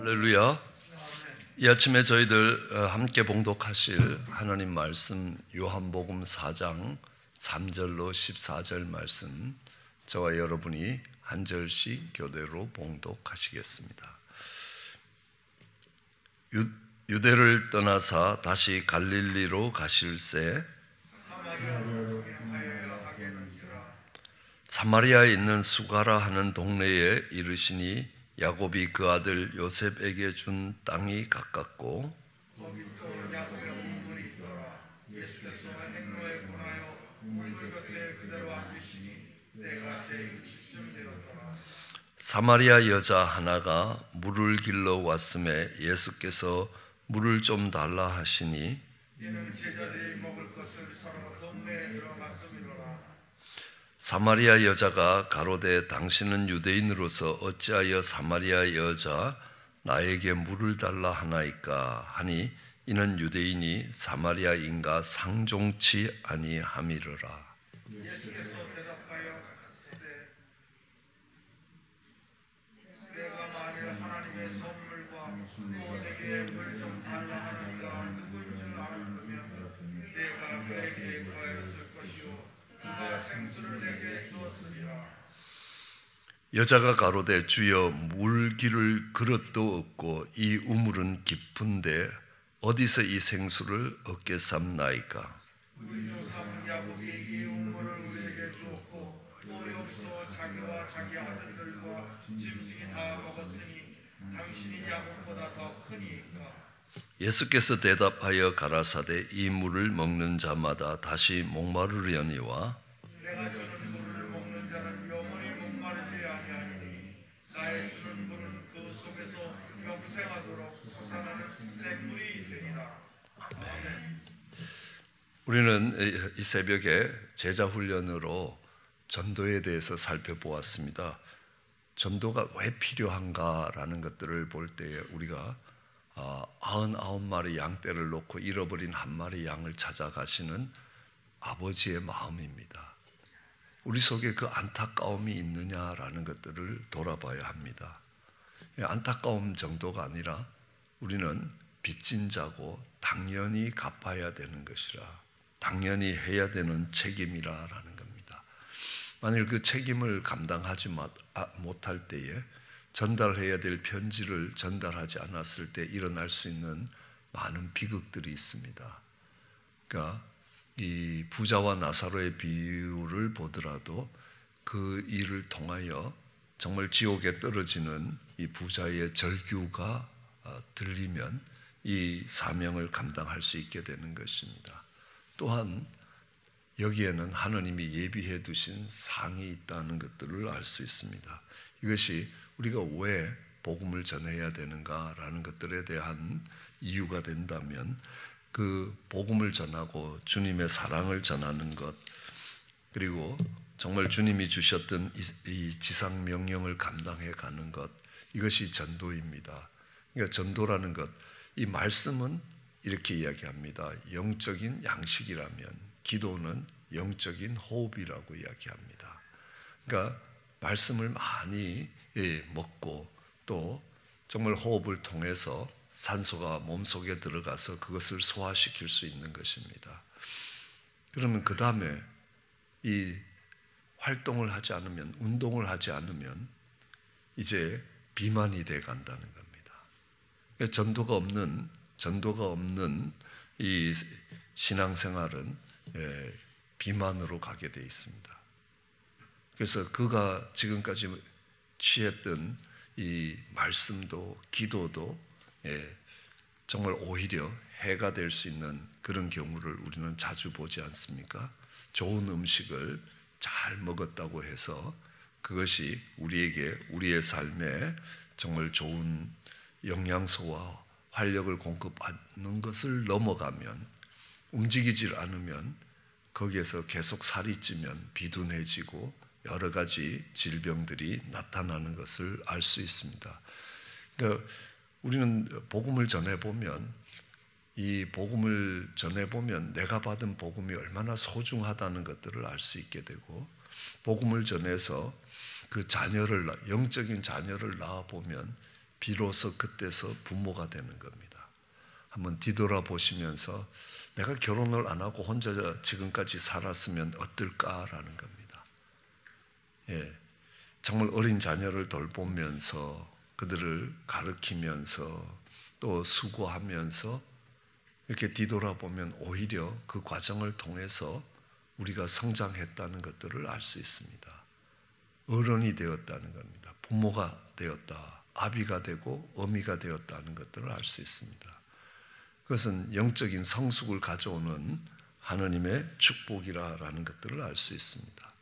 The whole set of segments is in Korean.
할렐루야. 이 아침에 저희들 함께 봉독하실 하나님 말씀 요한복음 4장 3절로 14절 말씀, 저와 여러분이 한 절씩 교대로 봉독하시겠습니다. 유대를 떠나사 다시 갈릴리로 가실새 사마리아에 있는 수가라 하는 동네에 이르시니 야곱이 그 아들 요셉에게 준 땅이 가깝고 거기도 야곱의 우물이 있더라. 예수께서 행로에 권하여 우물 곁에 그대로 앉으시니 때가 제 60쯤 되었더라. 사마리아 여자 하나가 물을 길러 왔음에 예수께서 물을 좀 달라 하시니 이는 제자들이 먹을 것을 사러 동네에 들어갔음이로라. 사마리아 여자가 가로되 당신은 유대인으로서 어찌하여 사마리아 여자 나에게 물을 달라 하나이까 하니 이는 유대인이 사마리아인과 상종치 아니함이로라. 예수께서 대답하여 가로되 내가 만일 하나님의 선물과 또 내게 물 좀 달라 하는 자 누구인 줄 알았으면 내가 그에게 구하였을 것이요 그가 생수를 내게 주었으리라. 여자가 가로되 주여 물 기를 그릇도 없고 이 우물은 깊은데 어디서 이 생수를 얻겠삼나이까. 우리 조상 야곱이 이 우물을 우리에게 주었고 또 여기서 자기와 자기 아들들과 짐승이 다 먹었으니 당신이 야곱보다 더 크니이까. 예수께서 대답하여 가라사대 이 물을 먹는 자마다 다시 목마르려니와 내가 주는 물을 먹는 자는 영원히 목마르지 아니하리니 나의 주는 물은 그 속에서 영생하도록 솟아나는 샘물이 되리라. 우리는 이 새벽에 제자 훈련으로 전도에 대해서 살펴보았습니다. 전도가 왜 필요한가라는 것들을 볼 때에 우리가 99마리 양떼를 놓고 잃어버린 한 마리 양을 찾아가시는 아버지의 마음입니다. 우리 속에 그 안타까움이 있느냐라는 것들을 돌아봐야 합니다. 안타까움 정도가 아니라 우리는 빚진 자고 당연히 갚아야 되는 것이라, 당연히 해야 되는 책임이라는 겁니다. 만일 그 책임을 감당하지 못할 때에 전달해야 될 편지를 전달하지 않았을 때 일어날 수 있는 많은 비극들이 있습니다. 그러니까 이 부자와 나사로의 비유를 보더라도 그 일을 통하여 정말 지옥에 떨어지는 이 부자의 절규가 들리면 이 사명을 감당할 수 있게 되는 것입니다. 또한 여기에는 하나님이 예비해 두신 상이 있다는 것들을 알 수 있습니다. 이것이 우리가 왜 복음을 전해야 되는가라는 것들에 대한 이유가 된다면 그 복음을 전하고 주님의 사랑을 전하는 것, 그리고 정말 주님이 주셨던 이 지상 명령을 감당해 가는 것, 이것이 전도입니다. 그러니까 전도라는 것, 이 말씀은 이렇게 이야기합니다. 영적인 양식이라면 기도는 영적인 호흡이라고 이야기합니다. 그러니까 말씀을 많이 먹고 또 정말 호흡을 통해서 산소가 몸속에 들어가서 그것을 소화시킬 수 있는 것입니다. 그러면 그 다음에 이 활동을 하지 않으면, 운동을 하지 않으면 이제 비만이 돼 간다는 겁니다. 전도가 없는 이 신앙생활은 비만으로 가게 돼 있습니다. 그래서 그가 지금까지 취했던 이 말씀도 기도도 정말 오히려 해가 될 수 있는 그런 경우를 우리는 자주 보지 않습니까? 좋은 음식을 잘 먹었다고 해서 그것이 우리에게, 우리의 삶에 정말 좋은 영양소와 활력을 공급하는 것을 넘어가면, 움직이질 않으면 거기에서 계속 살이 찌면 비둔해지고 여러 가지 질병들이 나타나는 것을 알 수 있습니다. 그러니까 우리는 복음을 전해보면, 이 복음을 전해보면 내가 받은 복음이 얼마나 소중하다는 것들을 알 수 있게 되고, 복음을 전해서 그 자녀를, 영적인 자녀를 낳아보면 비로소 그때서 부모가 되는 겁니다. 한번 뒤돌아보시면서 내가 결혼을 안 하고 혼자 지금까지 살았으면 어떨까라는 겁니다. 예, 정말 어린 자녀를 돌보면서 그들을 가르치면서 또 수고하면서 이렇게 뒤돌아보면 오히려 그 과정을 통해서 우리가 성장했다는 것들을 알 수 있습니다. 어른이 되었다는 겁니다. 부모가 되었다, 아비가 되고 어미가 되었다는 것들을 알 수 있습니다. 그것은 영적인 성숙을 가져오는 하나님의 축복이라는 것들을 알 수 있습니다.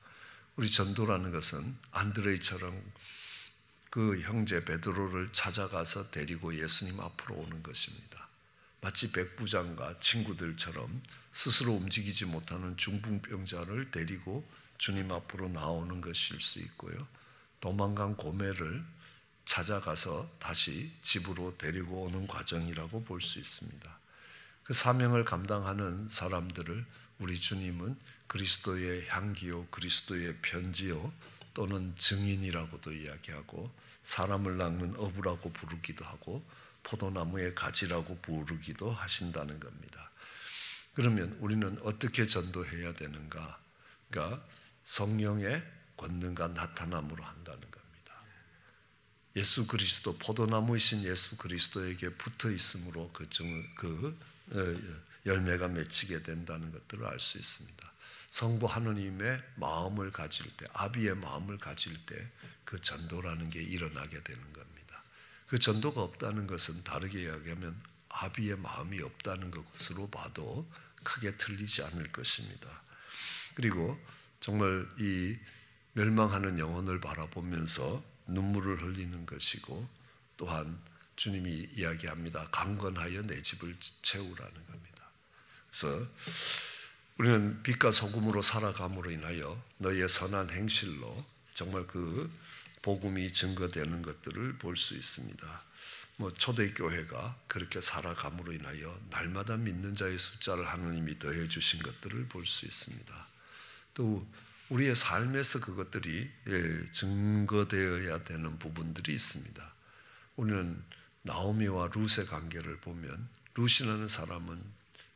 우리 전도라는 것은 안드레이처럼 그 형제 베드로를 찾아가서 데리고 예수님 앞으로 오는 것입니다. 마치 백부장과 친구들처럼 스스로 움직이지 못하는 중풍병자를 데리고 주님 앞으로 나오는 것일 수 있고요. 도망간 고매를 찾아가서 다시 집으로 데리고 오는 과정이라고 볼 수 있습니다. 그 사명을 감당하는 사람들을 우리 주님은 그리스도의 향기요, 그리스도의 편지요, 또는 증인이라고도 이야기하고 사람을 낚는 어부라고 부르기도 하고 포도나무의 가지라고 부르기도 하신다는 겁니다. 그러면 우리는 어떻게 전도해야 되는가? 그러니까 성령의 권능과 나타남으로 한다는 겁니다. 예수 그리스도, 포도나무이신 예수 그리스도에게 붙어 있음으로 그 열매가 맺히게 된다는 것들을 알 수 있습니다. 성부 하느님의 마음을 가질 때, 아비의 마음을 가질 때 그 전도라는 게 일어나게 되는 겁니다. 그 전도가 없다는 것은 다르게 이야기하면 아비의 마음이 없다는 것으로 봐도 크게 틀리지 않을 것입니다. 그리고 정말 이 멸망하는 영혼을 바라보면서 눈물을 흘리는 것이고, 또한 주님이 이야기합니다. 강건하여 내 집을 채우라는 겁니다. 그래서 우리는 빛과 소금으로 살아감으로 인하여 너희의 선한 행실로 정말 그 복음이 증거되는 것들을 볼 수 있습니다. 초대교회가 그렇게 살아감으로 인하여 날마다 믿는 자의 숫자를 하나님이 더해 주신 것들을 볼 수 있습니다. 또 우리의 삶에서 그것들이 증거되어야 되는 부분들이 있습니다. 우리는 나오미와 룻의 관계를 보면 룻이라는 사람은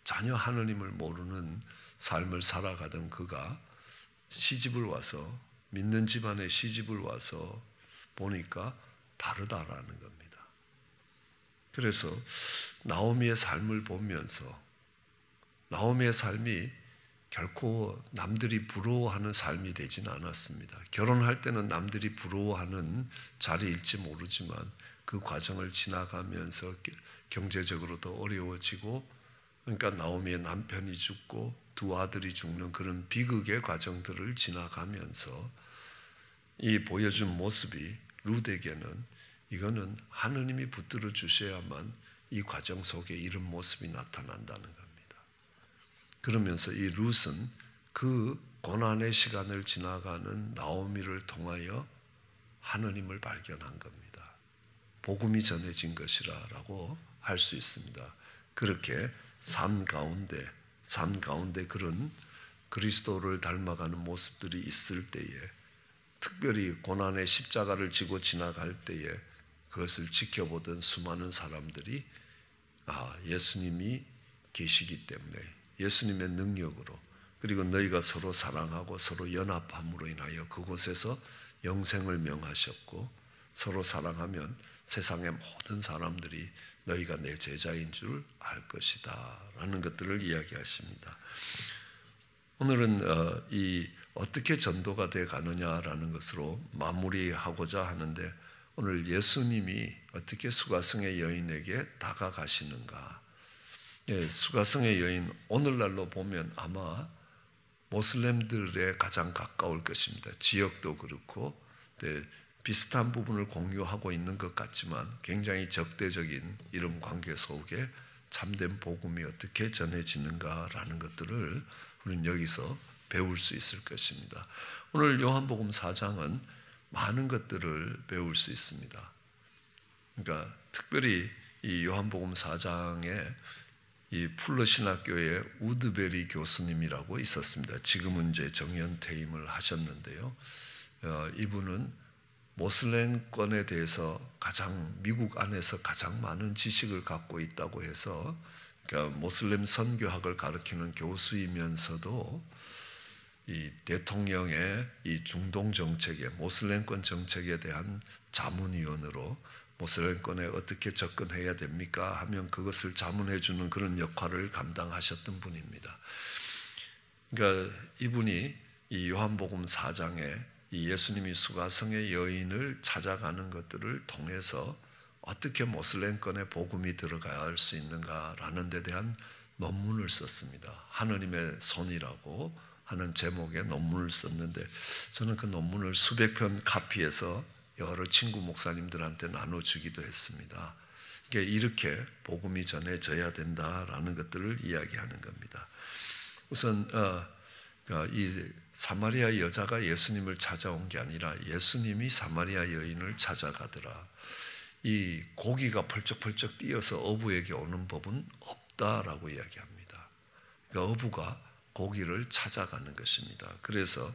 전혀 하나님을 모르는 삶을 살아가던 그가 시집을 와서, 믿는 집안에 시집을 와서 보니까 다르다라는 겁니다. 그래서 나오미의 삶을 보면서 나오미의 삶이 결코 남들이 부러워하는 삶이 되지는 않았습니다. 결혼할 때는 남들이 부러워하는 자리일지 모르지만 그 과정을 지나가면서 경제적으로 더 어려워지고, 그러니까 나오미의 남편이 죽고 두 아들이 죽는 그런 비극의 과정들을 지나가면서 이 보여준 모습이 룻에게는 이거는 하느님이 붙들어 주셔야만 이 과정 속에 이런 모습이 나타난다는 겁니다. 그러면서 이 룻은 그 고난의 시간을 지나가는 나오미를 통하여 하느님을 발견한 겁니다. 복음이 전해진 것이라고 할 수 있습니다. 그렇게 삶 가운데 그런 그리스도를 닮아가는 모습들이 있을 때에, 특별히 고난의 십자가를 지고 지나갈 때에 그것을 지켜보던 수많은 사람들이 예수님이 계시기 때문에, 예수님의 능력으로, 그리고 너희가 서로 사랑하고 서로 연합함으로 인하여 그곳에서 영생을 명하셨고, 서로 사랑하면 세상의 모든 사람들이 너희가 내 제자인 줄 알 것이다 라는 것들을 이야기하십니다. 오늘은 이 어떻게 전도가 돼 가느냐라는 것으로 마무리하고자 하는데, 오늘 예수님이 어떻게 수가성의 여인에게 다가가시는가. 수가성의 여인, 오늘날로 보면 아마 모슬렘들에 가장 가까울 것입니다. 지역도 그렇고 비슷한 부분을 공유하고 있는 것 같지만 굉장히 적대적인 이런 관계 속에 참된 복음이 어떻게 전해지는가라는 것들을 우리는 여기서 배울 수 있을 것입니다. 오늘 요한복음 4장은 많은 것들을 배울 수 있습니다. 그러니까 특별히 이 요한복음 4장에 이 풀러신학교의 우드베리 교수님이라고 있었습니다. 지금은 이제 정년퇴임을 하셨는데요. 이분은 모슬렘권에 대해서 미국 안에서 가장 많은 지식을 갖고 있다고 해서, 그러니까 모슬렘 선교학을 가르치는 교수이면서도 이 대통령의 이 중동 정책에, 모슬렘권 정책에 대한 자문위원으로 모슬렘권에 어떻게 접근해야 됩니까 하면 그것을 자문해 주는 그런 역할을 감당하셨던 분입니다. 그러니까 이분이 이 요한복음 4장에 이 예수님이 수가성의 여인을 찾아가는 것들을 통해서 어떻게 모슬렘권에 복음이 들어갈 수 있는가라는 데 대한 논문을 썼습니다. 하느님의 손이라고 하는 제목의 논문을 썼는데, 저는 그 논문을 수백 편 카피해서 여러 친구 목사님들한테 나눠주기도 했습니다. 이렇게 복음이 전해져야 된다라는 것들을 이야기하는 겁니다. 우선 이 사마리아 여자가 예수님을 찾아온 게 아니라 예수님이 사마리아 여인을 찾아가더라. 이 고기가 펄쩍펄쩍 뛰어서 어부에게 오는 법은 없다라고 이야기합니다. 그러니까 어부가 고기를 찾아가는 것입니다. 그래서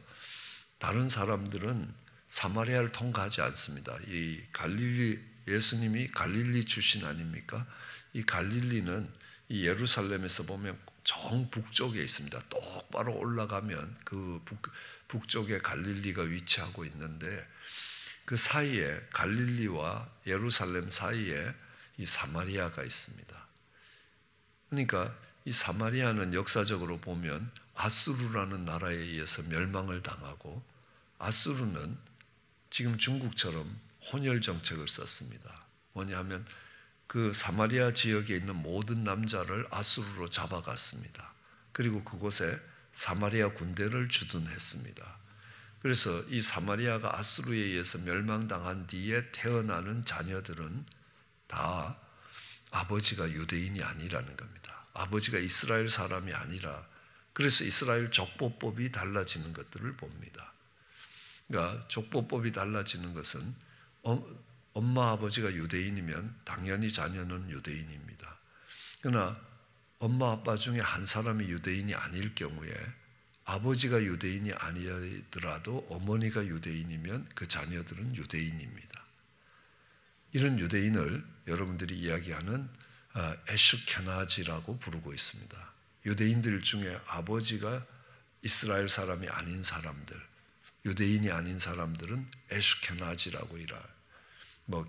다른 사람들은 사마리아를 통과하지 않습니다. 이 갈릴리, 예수님이 갈릴리 출신 아닙니까? 이 갈릴리는 이 예루살렘에서 보면 정 북쪽에 있습니다. 똑바로 올라가면 그 북쪽에 갈릴리가 위치하고 있는데, 그 사이에 갈릴리와 예루살렘 사이에 이 사마리아가 있습니다. 그러니까 이 사마리아는 역사적으로 보면 아수르라는 나라에 의해서 멸망을 당하고, 아수르는 지금 중국처럼 혼혈 정책을 썼습니다. 뭐냐면 그 사마리아 지역에 있는 모든 남자를 아수르로 잡아갔습니다. 그리고 그곳에 사마리아 군대를 주둔했습니다. 그래서 이 사마리아가 아수르에 의해서 멸망당한 뒤에 태어나는 자녀들은 다 아버지가 유대인이 아니라는 겁니다. 아버지가 이스라엘 사람이 아니라, 그래서 이스라엘 족보법이 달라지는 것들을 봅니다. 그러니까 족보법이 달라지는 것은 엄마 아버지가 유대인이면 당연히 자녀는 유대인입니다. 그러나 엄마 아빠 중에 한 사람이 유대인이 아닐 경우에 아버지가 유대인이 아니더라도 어머니가 유대인이면 그 자녀들은 유대인입니다. 이런 유대인을 여러분들이 이야기하는 에슈케나지라고 부르고 있습니다. 유대인들 중에 아버지가 이스라엘 사람이 아닌 사람들, 유대인이 아닌 사람들은 에슈케나지라고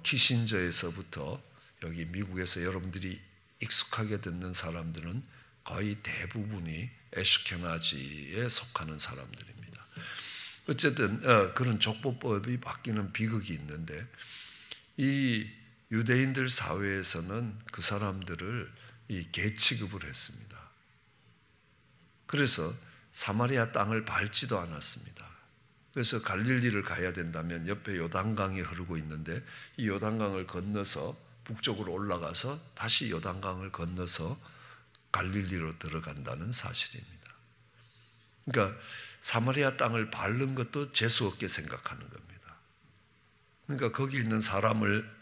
키신저에서부터 여기 미국에서 여러분들이 익숙하게 듣는 사람들은 거의 대부분이 에슈케나지에 속하는 사람들입니다. 어쨌든 그런 족보법이 바뀌는 비극이 있는데, 이 유대인들 사회에서는 그 사람들을 개 취급을 했습니다. 그래서 사마리아 땅을 밟지도 않았습니다. 그래서 갈릴리를 가야 된다면 옆에 요단강이 흐르고 있는데, 이 요단강을 건너서 북쪽으로 올라가서 다시 요단강을 건너서 갈릴리로 들어간다는 사실입니다. 그러니까 사마리아 땅을 밟는 것도 재수없게 생각하는 겁니다. 그러니까 거기 있는 사람을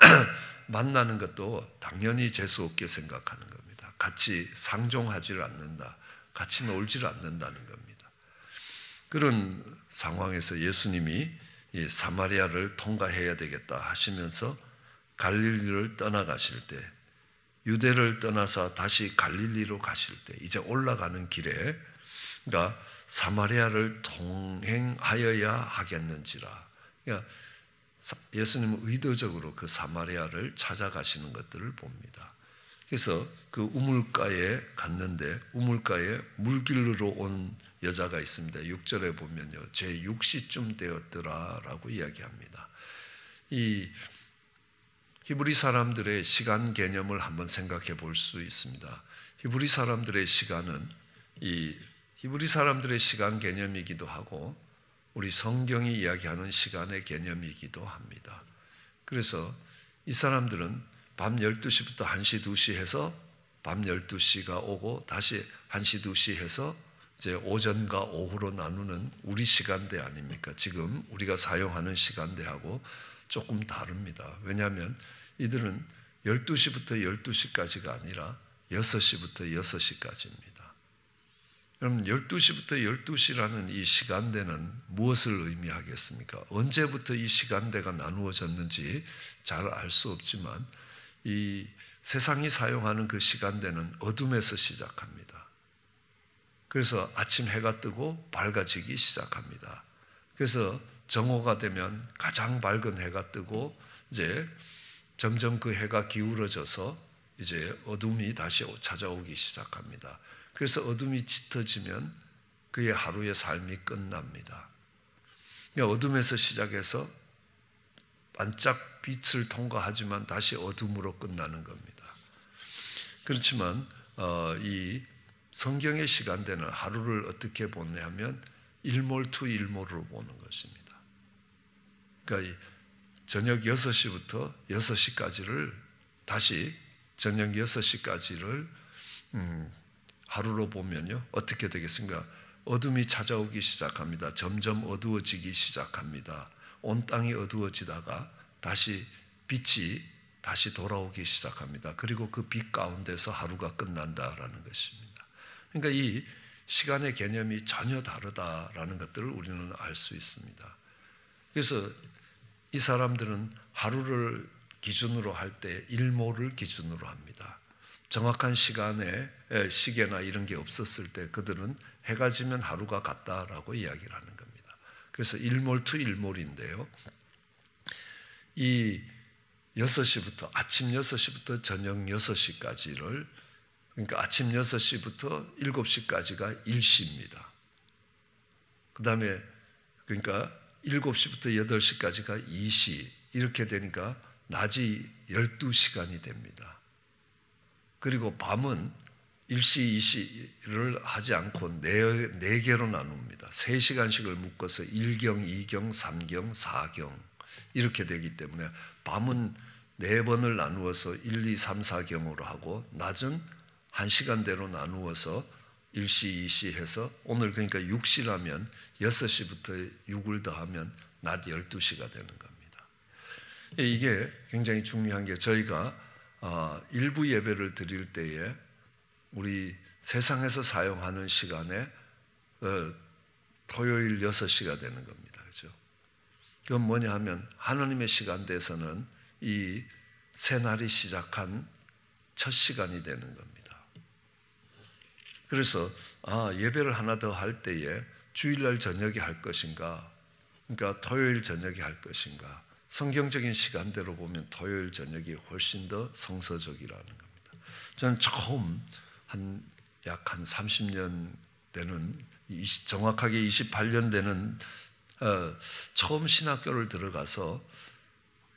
만나는 것도 당연히 재수없게 생각하는 겁니다. 같이 상종하지를 않는다, 같이 놀지를 않는다는 겁니다. 그런 상황에서 예수님이 이 사마리아를 통과해야 되겠다 하시면서 갈릴리를 떠나가실 때, 유대를 떠나서 다시 갈릴리로 가실 때, 이제 올라가는 길에, 그러니까 사마리아를 동행하여야 하겠는지라. 그러니까 예수님은 의도적으로 그 사마리아를 찾아가시는 것들을 봅니다. 그래서 그 우물가에 갔는데, 우물가에 물길로 온 여자가 있습니다. 6절에 보면요, 제 6시쯤 되었더라라고 이야기합니다. 이 히브리 사람들의 시간 개념을 한번 생각해 볼 수 있습니다. 히브리 사람들의 시간은 히브리 사람들의 시간 개념이기도 하고 우리 성경이 이야기하는 시간의 개념이기도 합니다. 그래서 이 사람들은 밤 12시부터 1시, 2시 해서 밤 12시가 오고 다시 1시, 2시 해서 이제 오전과 오후로 나누는 우리 시간대 아닙니까? 지금 우리가 사용하는 시간대하고 조금 다릅니다. 왜냐하면 이들은 12시부터 12시까지가 아니라 6시부터 6시까지입니다. 그럼 12시부터 12시라는 이 시간대는 무엇을 의미하겠습니까? 언제부터 이 시간대가 나누어졌는지 잘 알 수 없지만 이 세상이 사용하는 그 시간대는 어둠에서 시작합니다. 그래서 아침 해가 뜨고 밝아지기 시작합니다. 그래서 정오가 되면 가장 밝은 해가 뜨고 이제 점점 그 해가 기울어져서 이제 어둠이 다시 찾아오기 시작합니다. 그래서 어둠이 짙어지면 그의 하루의 삶이 끝납니다. 그러니까 어둠에서 시작해서 반짝 빛을 통과하지만 다시 어둠으로 끝나는 겁니다. 그렇지만 이 성경의 시간대는 하루를 어떻게 보냐면 일몰투일몰으로 보는 것입니다. 그러니까 저녁 6시부터 6시까지를 다시 저녁 6시까지를 하루로 보면요 어떻게 되겠습니까? 어둠이 찾아오기 시작합니다. 점점 어두워지기 시작합니다. 온 땅이 어두워지다가 다시 빛이 다시 돌아오기 시작합니다. 그리고 그 빛 가운데서 하루가 끝난다라는 것입니다. 그러니까 이 시간의 개념이 전혀 다르다라는 것들을 우리는 알 수 있습니다. 그래서 이 사람들은 하루를 기준으로 할 때 일몰을 기준으로 합니다. 정확한 시간에 시계나 이런 게 없었을 때 그들은 해가 지면 하루가 갔다라고 이야기를 하는 겁니다. 그래서 일몰투일몰인데요. 이 6시부터 아침 6시부터 저녁 6시까지를 그러니까 아침 6시부터 7시까지가 일시입니다. 그 다음에 그러니까 7시부터 8시까지가 2시 이렇게 되니까 낮이 12시간이 됩니다. 그리고 밤은 1시, 2시를 하지 않고 4개로 나눕니다. 3시간씩을 묶어서 1경, 2경, 3경, 4경 이렇게 되기 때문에 밤은 4번을 나누어서 1, 2, 3, 4경으로 하고 낮은 1시간대로 나누어서 1시, 2시 해서 오늘 그러니까 6시라면 6시부터 6을 더하면 낮 12시가 되는 겁니다. 이게 굉장히 중요한 게 저희가 일부 예배를 드릴 때에 우리 세상에서 사용하는 시간에 토요일 6시가 되는 겁니다. 그렇죠? 그건 뭐냐 하면 하나님의 시간대에서는 이 새날이 시작한 첫 시간이 되는 겁니다. 그래서 예배를 하나 더 할 때에 주일날 저녁에 할 것인가 그러니까 토요일 저녁에 할 것인가 성경적인 시간대로 보면 토요일 저녁이 훨씬 더 성서적이라는 겁니다. 저는 처음 약 한 30년 되는 정확하게 28년 되는 처음 신학교를 들어가서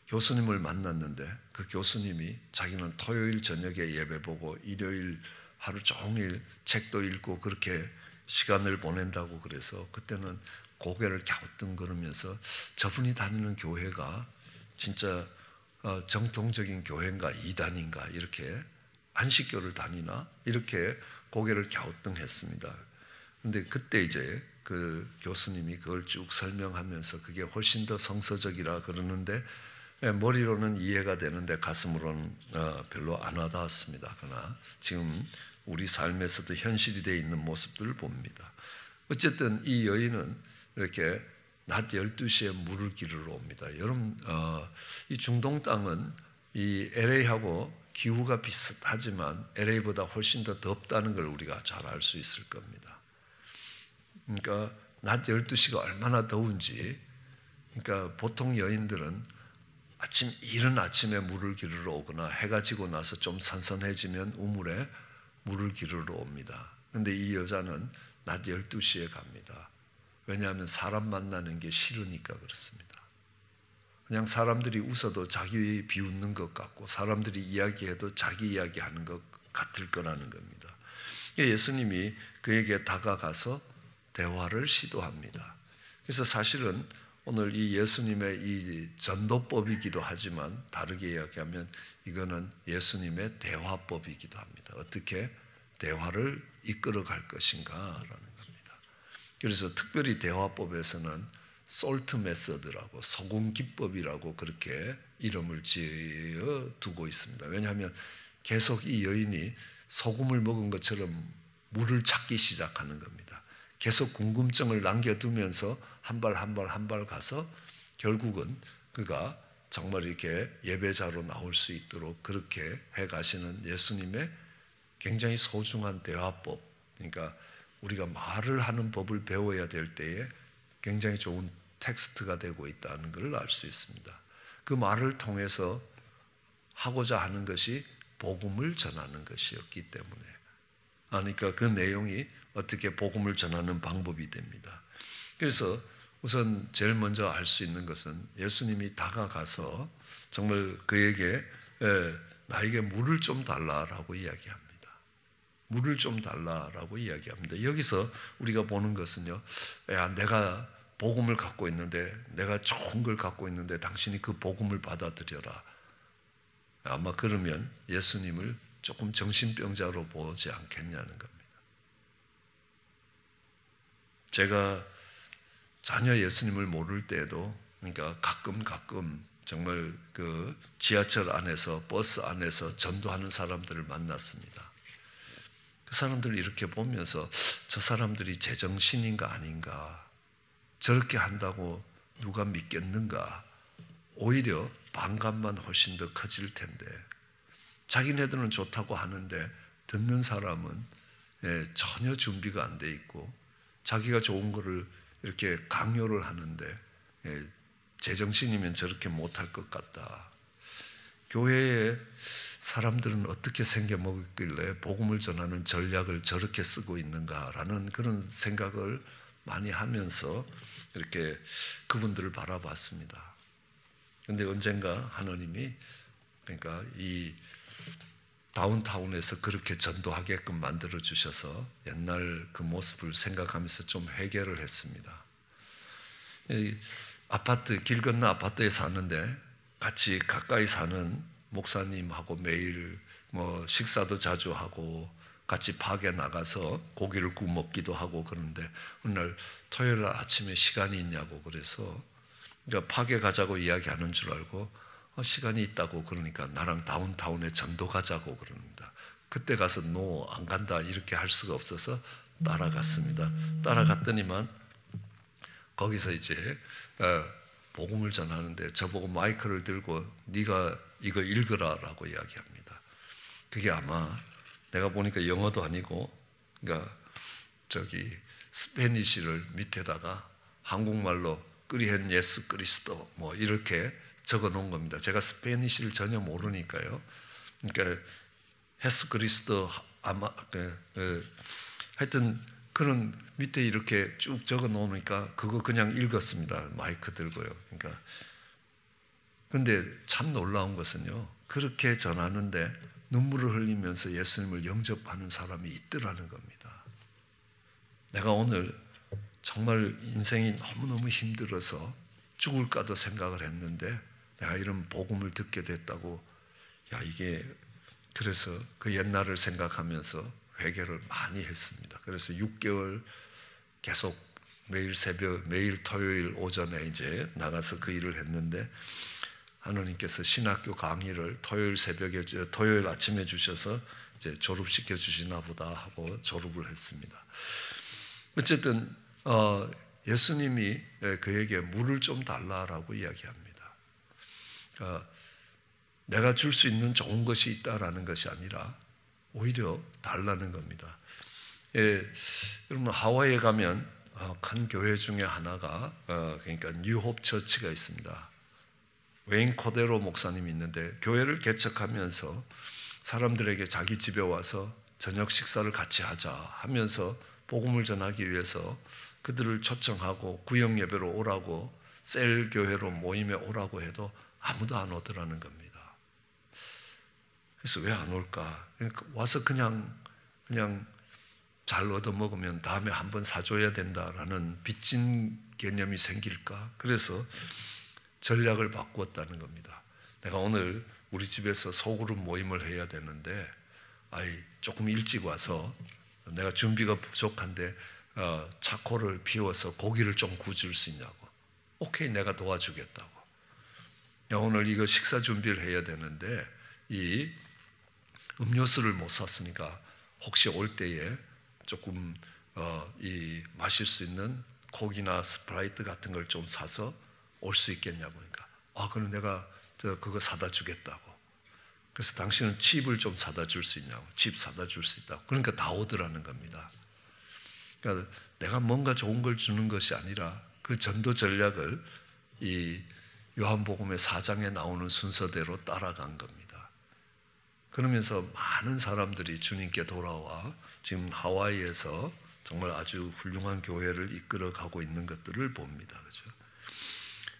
교수님을 만났는데 그 교수님이 자기는 토요일 저녁에 예배 보고 일요일 하루 종일 책도 읽고 그렇게 시간을 보낸다고 그래서 그때는 고개를 갸우뚱거리면서 저분이 다니는 교회가 진짜 정통적인 교회인가 이단인가 이렇게 안식교를 다니나 이렇게 고개를 갸우뚱했습니다. 그런데 그때 이제 그 교수님이 그걸 쭉 설명하면서 그게 훨씬 더 성서적이라 그러는데 머리로는 이해가 되는데 가슴으로는 별로 안 와닿았습니다. 그러나 지금 우리 삶에서도 현실이 되어 있는 모습들을 봅니다. 어쨌든 이 여인은 이렇게 낮 12시에 물을 기르러 옵니다. 여러분 이 중동 땅은 이 LA하고 기후가 비슷하지만 LA보다 훨씬 더 덥다는 걸 우리가 잘 알 수 있을 겁니다. 그러니까 낮 12시가 얼마나 더운지 그러니까 보통 여인들은 이른 아침에 물을 기르러 오거나 해가 지고 나서 좀 선선해지면 우물에 물을 기르러 옵니다. 그런데 이 여자는 낮 12시에 갑니다. 왜냐하면 사람 만나는 게 싫으니까 그렇습니다. 그냥 사람들이 웃어도 자기 비웃는 것 같고 사람들이 이야기해도 자기 이야기하는 것 같을 거라는 겁니다. 예수님이 그에게 다가가서 대화를 시도합니다. 그래서 사실은 오늘 이 예수님의 이 전도법이기도 하지만 다르게 이야기하면 이거는 예수님의 대화법이기도 합니다. 어떻게 대화를 이끌어갈 것인가라는 겁니다. 그래서 특별히 대화법에서는 솔트 메서드라고 소금 기법이라고 그렇게 이름을 지어 두고 있습니다. 왜냐하면 계속 이 여인이 소금을 먹은 것처럼 물을 찾기 시작하는 겁니다. 계속 궁금증을 남겨두면서 한 발 한 발 한 발 가서 결국은 그가 정말 이렇게 예배자로 나올 수 있도록 그렇게 해가시는 예수님의 굉장히 소중한 대화법, 그러니까 우리가 말을 하는 법을 배워야 될 때에 굉장히 좋은 텍스트가 되고 있다는 것을 알 수 있습니다. 그 말을 통해서 하고자 하는 것이 복음을 전하는 것이었기 때문에, 그러니까 그 내용이 어떻게 복음을 전하는 방법이 됩니다. 그래서 우선 제일 먼저 알 수 있는 것은 예수님이 다가가서 정말 그에게 나에게 물을 좀 달라라고 이야기합니다. 물을 좀 달라라고 이야기합니다. 여기서 우리가 보는 것은요, 야, 내가 복음을 갖고 있는데, 내가 좋은 걸 갖고 있는데 당신이 그 복음을 받아들여라. 아마 그러면 예수님을 조금 정신병자로 보지 않겠냐는 겁니다. 제가 전혀 예수님을 모를 때에도, 그러니까 가끔 정말 그 지하철 안에서, 버스 안에서 전도하는 사람들을 만났습니다. 그 사람들을 이렇게 보면서 저 사람들이 제정신인가 아닌가, 저렇게 한다고 누가 믿겠는가, 오히려 반감만 훨씬 더 커질 텐데, 자기네들은 좋다고 하는데 듣는 사람은 전혀 준비가 안 돼 있고 자기가 좋은 거를 이렇게 강요를 하는데 제정신이면 저렇게 못할 것 같다. 교회에 사람들은 어떻게 생겨먹었길래 복음을 전하는 전략을 저렇게 쓰고 있는가라는 그런 생각을 많이 하면서 이렇게 그분들을 바라봤습니다. 그런데 언젠가 하나님이, 그러니까 이 다운타운에서 그렇게 전도하게끔 만들어 주셔서 옛날 그 모습을 생각하면서 좀 회개를 했습니다. 아파트, 길 건너 아파트에 사는데 같이 가까이 사는 목사님하고 매일 뭐 식사도 자주 하고 같이 파게 나가서 고기를 구워 먹기도 하고 그러는데, 어느 날 토요일 아침에 시간이 있냐고 그래서 파게 가자고 이야기하는 줄 알고 시간이 있다고 그러니까 나랑 다운타운에 전도 가자고 그럽니다. 그때 가서 안 간다 이렇게 할 수가 없어서 따라갔습니다. 따라갔더니만 거기서 이제 복음을 전하는데 저보고 마이크를 들고 네가 이거 읽으라라고 이야기합니다. 그게 아마 내가 보니까 영어도 아니고, 그러니까 저기 스페니쉬를 밑에다가 한국말로 그리한 예수 그리스도 뭐 이렇게 적어 놓은 겁니다. 제가 스페니쉬를 전혀 모르니까요. 그러니까 예수 그리스도 아마 하여튼 그런 밑에 이렇게 쭉 적어 놓으니까 그거 그냥 읽었습니다. 마이크 들고요. 그러니까 근데 참 놀라운 것은요, 그렇게 전하는데 눈물을 흘리면서 예수님을 영접하는 사람이 있더라는 겁니다. 내가 오늘 정말 인생이 너무너무 힘들어서 죽을까도 생각을 했는데 내가 이런 복음을 듣게 됐다고, 야, 이게, 그래서 그 옛날을 생각하면서 회개를 많이 했습니다. 그래서 6개월 계속 매일 새벽, 매일 토요일 오전에 이제 나가서 그 일을 했는데, 하나님께서 신학교 강의를 토요일 새벽에, 토요일 아침에 주셔서 이제 졸업시켜 주시나 보다 하고 졸업을 했습니다. 어쨌든 예수님이 그에게 물을 좀 달라라고 이야기합니다. 내가 줄 수 있는 좋은 것이 있다라는 것이 아니라 오히려 달라는 겁니다. 여러분 하와이에 가면 큰 교회 중에 하나가 그러니까 뉴홉 처치가 있습니다. 웨인 코데로 목사님이 있는데 교회를 개척하면서 사람들에게 자기 집에 와서 저녁 식사를 같이 하자 하면서 복음을 전하기 위해서 그들을 초청하고 구역 예배로 오라고, 셀 교회로 모임에 오라고 해도 아무도 안 오더라는 겁니다. 그래서 왜 안 올까? 와서 그냥 잘 얻어먹으면 다음에 한번 사줘야 된다라는 빚진 개념이 생길까? 그래서 전략을 바꾸었다는 겁니다. 내가 오늘 우리 집에서 소그룹 모임을 해야 되는데 조금 일찍 와서 내가 준비가 부족한데 차코를 비워서 고기를 좀 구워줄 수 있냐고. 오케이, 내가 도와주겠다고. 야, 오늘 이거 식사 준비를 해야 되는데 이 음료수를 못 샀으니까 혹시 올 때에 조금 이 마실 수 있는 콕이나 스프라이트 같은 걸 좀 사서 올 수 있겠냐고. 그러니까 그럼 내가 그거 사다 주겠다고. 그래서 당신은 칩을 좀 사다 줄 수 있냐고. 칩 사다 줄 수 있다고. 그러니까 다 오더라는 겁니다. 그러니까 내가 뭔가 좋은 걸 주는 것이 아니라 그 전도 전략을 이 요한복음의 4장에 나오는 순서대로 따라간 겁니다. 그러면서 많은 사람들이 주님께 돌아와 지금 하와이에서 정말 아주 훌륭한 교회를 이끌어가고 있는 것들을 봅니다. 그렇죠?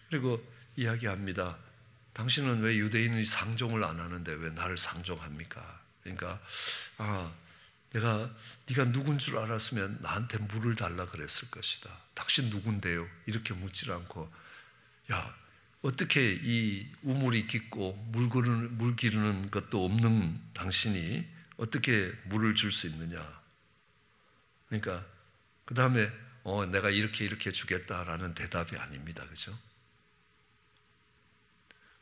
그리고 이야기합니다. 당신은 왜 유대인이 상종을 안 하는데 왜 나를 상종합니까? 그러니까 네가 누군 줄 알았으면 나한테 물을 달라 그랬을 것이다. 당신 누군데요? 이렇게 묻지 않고 어떻게 이 우물이 깊고 물 기르는 것도 없는 당신이 어떻게 물을 줄 수 있느냐? 그러니까 그 다음에 내가 이렇게 주겠다라는 대답이 아닙니다. 그렇죠?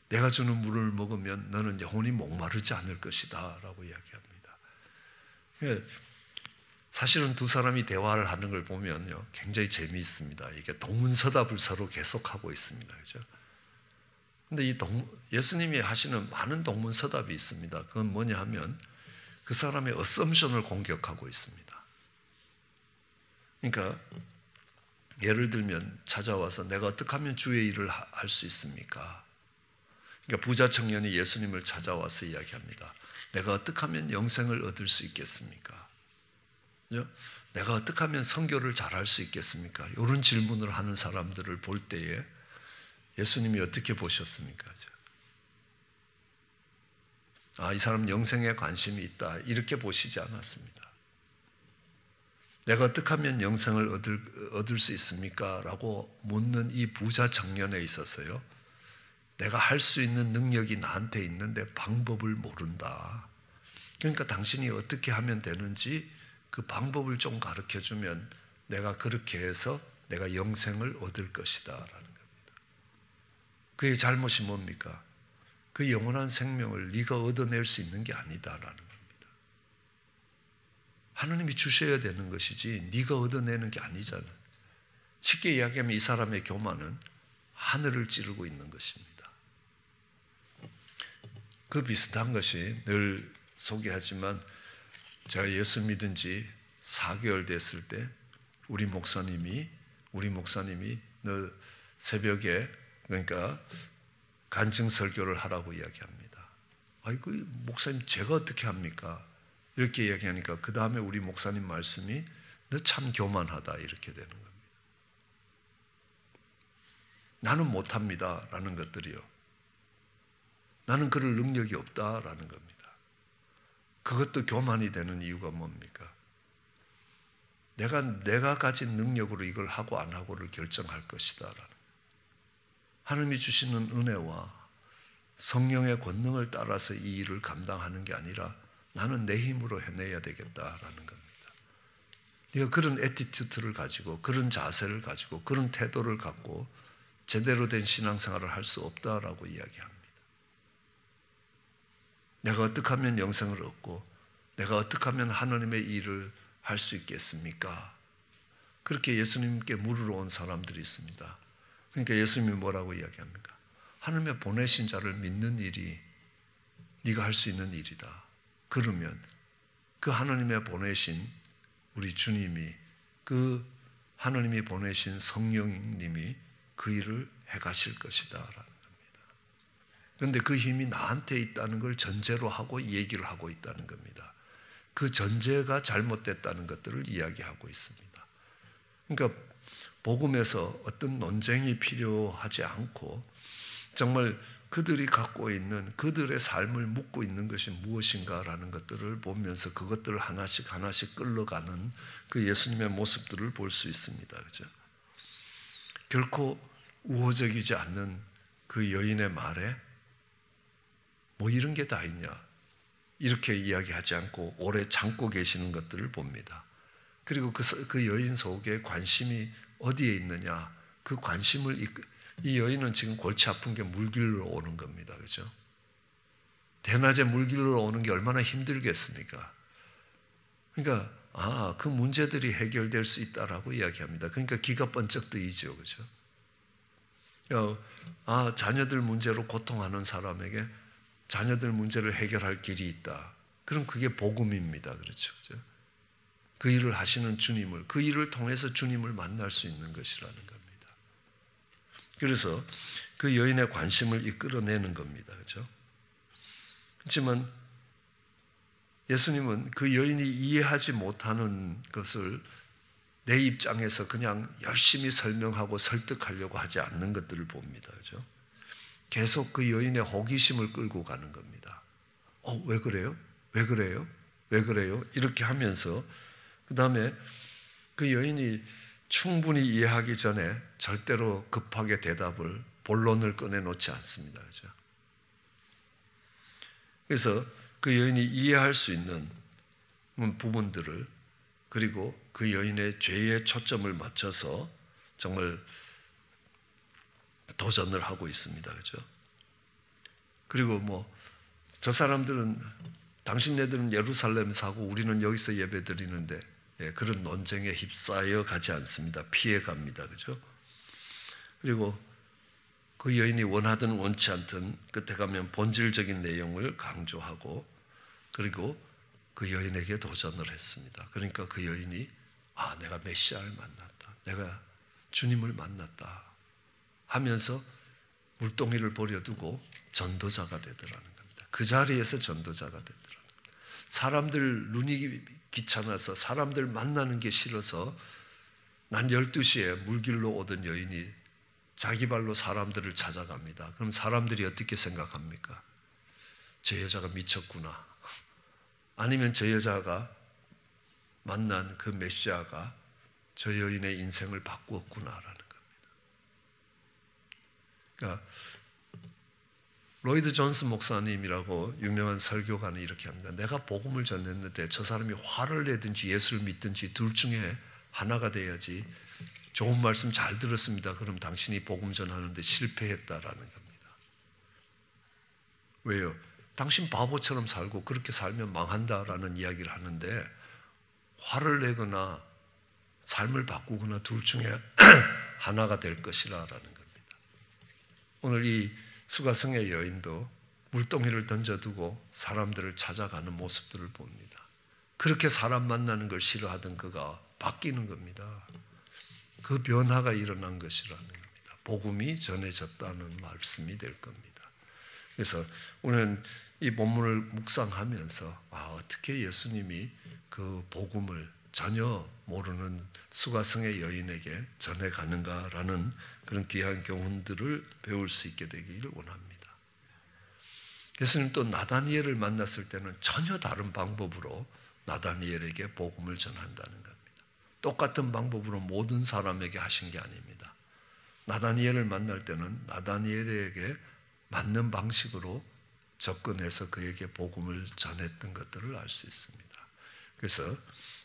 내가 주는 물을 먹으면 너는 영원히 목마르지 않을 것이다 라고 이야기합니다. 사실은 두 사람이 대화를 하는 걸 보면요, 굉장히 재미있습니다. 이게 동문서답을 서로 계속하고 있습니다. 그렇죠? 근데 예수님이 하시는 많은 동문서답이 있습니다. 그건 뭐냐 하면 그 사람의 어썸션을 공격하고 있습니다. 그러니까 예를 들면 찾아와서 내가 어떻게 하면 주의 일을 할 수 있습니까? 그러니까 부자 청년이 예수님을 찾아와서 이야기합니다. 내가 어떻게 하면 영생을 얻을 수 있겠습니까? 그죠? 내가 어떻게 하면 선교를 잘할 수 있겠습니까? 이런 질문을 하는 사람들을 볼 때에 예수님이 어떻게 보셨습니까? 이 사람 영생에 관심이 있다 이렇게 보시지 않았습니다. 내가 어떻게 하면 영생을 얻을 수 있습니까? 라고 묻는 이 부자 청년에 있어서요, 내가 할 수 있는 능력이 나한테 있는데 방법을 모른다. 그러니까 당신이 어떻게 하면 되는지 그 방법을 좀 가르쳐주면 내가 그렇게 해서 내가 영생을 얻을 것이다 라는 겁니다. 그의 잘못이 뭡니까? 그 영원한 생명을 네가 얻어낼 수 있는 게 아니다라는 겁니다. 하나님이 주셔야 되는 것이지 네가 얻어내는 게 아니잖아. 쉽게 이야기하면 이 사람의 교만은 하늘을 찌르고 있는 것입니다. 그 비슷한 것이 늘 소개하지만 제가 예수 믿은 지 4개월 됐을 때 우리 목사님이 너 새벽에 그러니까 간증 설교를 하라고 이야기합니다. 아이고 목사님 제가 어떻게 합니까? 이렇게 이야기하니까 그 다음에 우리 목사님 말씀이 너 참 교만하다 이렇게 되는 겁니다. 나는 못합니다 라는 것들이요. 나는 그럴 능력이 없다라는 겁니다. 그것도 교만이 되는 이유가 뭡니까? 내가 가진 능력으로 이걸 하고 안 하고를 결정할 것이다라는. 하나님이 주시는 은혜와 성령의 권능을 따라서 이 일을 감당하는 게 아니라 나는 내 힘으로 해내야 되겠다라는 겁니다. 네가 그런 애티튜드를 가지고 그런 자세를 가지고 그런 태도를 갖고 제대로 된 신앙생활을 할 수 없다라고 이야기합니다. 내가 어떻게 하면 영생을 얻고 내가 어떻게 하면 하나님의 일을 할 수 있겠습니까? 그렇게 예수님께 물으러 온 사람들이 있습니다. 그러니까 예수님이 뭐라고 이야기합니까? 하나님의 보내신 자를 믿는 일이 네가 할 수 있는 일이다. 그러면 그 하나님의 보내신 우리 주님이 그 하나님이 보내신 성령님이 그 일을 해가실 것이다 라는 겁니다. 그런데 그 힘이 나한테 있다는 걸 전제로 하고 얘기를 하고 있다는 겁니다. 그 전제가 잘못됐다는 것들을 이야기하고 있습니다. 그러니까 복음에서 어떤 논쟁이 필요하지 않고 정말 그들이 갖고 있는 그들의 삶을 묻고 있는 것이 무엇인가라는 것들을 보면서 그것들을 하나씩 하나씩 끌어가는 그 예수님의 모습들을 볼 수 있습니다. 그죠? 결코 우호적이지 않는 그 여인의 말에 뭐 이런 게 다 있냐 이렇게 이야기하지 않고 오래 참고 계시는 것들을 봅니다. 그리고 그 여인 속에 관심이 어디에 있느냐 그 관심을 이 여인은 지금 골치 아픈 게 물길로 오는 겁니다. 그렇죠? 대낮에 물길로 오는 게 얼마나 힘들겠습니까? 그러니까 그 문제들이 해결될 수 있다라고 이야기합니다. 그러니까 기가 번쩍 뜨이죠. 그죠? 자녀들 문제로 고통하는 사람에게 자녀들 문제를 해결할 길이 있다. 그럼 그게 복음입니다. 그렇죠? 그죠? 그 일을 하시는 주님을, 그 일을 통해서 주님을 만날 수 있는 것이라는 겁니다. 그래서 그 여인의 관심을 이끌어내는 겁니다. 그렇죠? 그렇지만 예수님은 그 여인이 이해하지 못하는 것을 내 입장에서 그냥 열심히 설명하고 설득하려고 하지 않는 것들을 봅니다. 그렇죠? 계속 그 여인의 호기심을 끌고 가는 겁니다. 왜 그래요? 왜 그래요? 왜 그래요? 이렇게 하면서 그 다음에 그 여인이 충분히 이해하기 전에 절대로 급하게 대답을, 본론을 꺼내놓지 않습니다. 그렇죠? 그래서 그 여인이 이해할 수 있는 부분들을, 그리고 그 여인의 죄에 초점을 맞춰서 정말 도전을 하고 있습니다. 그렇죠? 그리고 저 사람들은, 당신네들은 예루살렘 사고 우리는 여기서 예배 드리는데, 그런 논쟁에 휩싸여 가지 않습니다. 피해 갑니다. 그렇죠? 그리고 그 여인이 원하든 원치 않든 끝에 가면 본질적인 내용을 강조하고, 그리고 그 여인에게 도전을 했습니다. 그러니까 그 여인이 내가 메시아를 만났다, 내가 주님을 만났다 하면서 물동이를 버려두고 전도자가 되더라는 겁니다. 그 자리에서 전도자가 되더라는 겁니다. 사람들 눈이 귀찮아서, 사람들 만나는 게 싫어서 난 12시에 물길로 오던 여인이 자기 발로 사람들을 찾아갑니다. 그럼 사람들이 어떻게 생각합니까? 저 여자가 미쳤구나. 아니면 저 여자가 만난 그 메시아가 저 여인의 인생을 바꾸었구나라는 겁니다. 그러니까 로이드 존스 목사님이라고 유명한 설교가는 이렇게 합니다. 내가 복음을 전했는데 저 사람이 화를 내든지 예수를 믿든지 둘 중에 하나가 돼야지, 좋은 말씀 잘 들었습니다, 그럼 당신이 복음 전하는데 실패했다라는 겁니다. 왜요? 당신 바보처럼 살고 그렇게 살면 망한다라는 이야기를 하는데, 화를 내거나 삶을 바꾸거나 둘 중에 하나가 될 것이라는 겁니다. 오늘 이 수가성의 여인도 물동이를 던져두고 사람들을 찾아가는 모습들을 봅니다. 그렇게 사람 만나는 걸 싫어하던 그가 바뀌는 겁니다. 그 변화가 일어난 것이라는 겁니다. 복음이 전해졌다는 말씀이 될 겁니다. 그래서 오늘은 이 본문을 묵상하면서 어떻게 예수님이 그 복음을 전혀 모르는 수가성의 여인에게 전해가는가라는 그런 귀한 교훈들을 배울 수 있게 되기를 원합니다. 예수님 또 나다니엘을 만났을 때는 전혀 다른 방법으로 나다니엘에게 복음을 전한다는 겁니다. 똑같은 방법으로 모든 사람에게 하신 게 아닙니다. 나다니엘을 만날 때는 나다니엘에게 맞는 방식으로 접근해서 그에게 복음을 전했던 것들을 알 수 있습니다. 그래서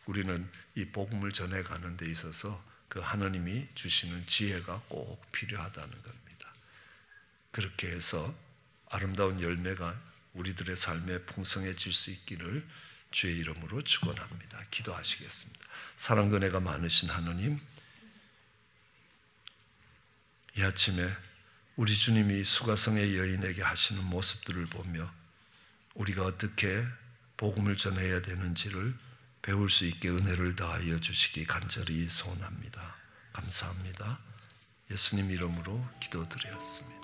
우리는 이 복음을 전해가는 데 있어서 그 하나님이 주시는 지혜가 꼭 필요하다는 겁니다. 그렇게 해서 아름다운 열매가 우리들의 삶에 풍성해질 수 있기를 주의 이름으로 축원합니다. 기도하시겠습니다. 사랑과 은혜가 많으신 하나님, 이 아침에 우리 주님이 수가성의 여인에게 하시는 모습들을 보며 우리가 어떻게 복음을 전해야 되는지를 배울 수 있게 은혜를 더하여 주시기 간절히 소원합니다. 감사합니다. 예수님 이름으로 기도드렸습니다.